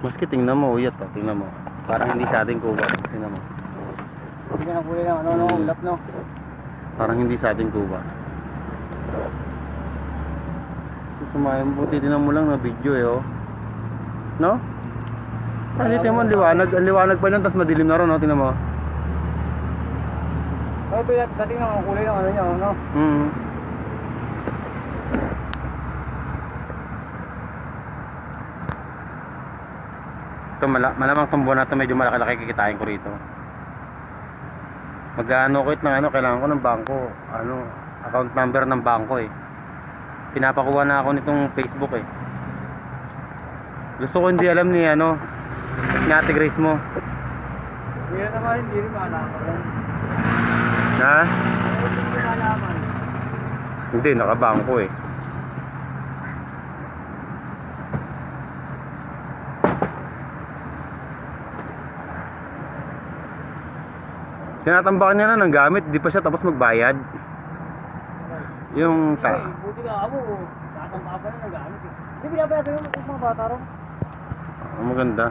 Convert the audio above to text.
Maski tingnan mo, uyat oh, tingnan mo. Parang hindi sa ating kuba. Tingnan mo. Hindi ka ng kulay ng ano, no, ulap, no? Parang hindi sa ating kuba. Sumayang buti, tingnan mo lang na video eh oh. No? Hindi tingnan mo, ang liwanag pa lang, tapos madilim na ron oh, tingnan mo. Oh, dating ng kulay ng ano niya, no? Ito malamang itong buwan na ito medyo malaki-laki kikitain ko rito. Mag-ano ko ng ano, kailangan ko ng bangko, ano, account number ng bangko eh. Pinapakuha na ako nitong Facebook eh. Gusto ko hindi alam ni ano, ni Ate Grace mo. Hindi na naman, hindi rin malaman. Ha? Hindi rin malaman. Hindi, nakabangko eh. Tinatambakan niya na ng gamit, di pa siya tapos magbayad. Yung Buti ka ako, tatamba pa na ng gamit eh. Hindi binabayad yung mga bata ron. maganda.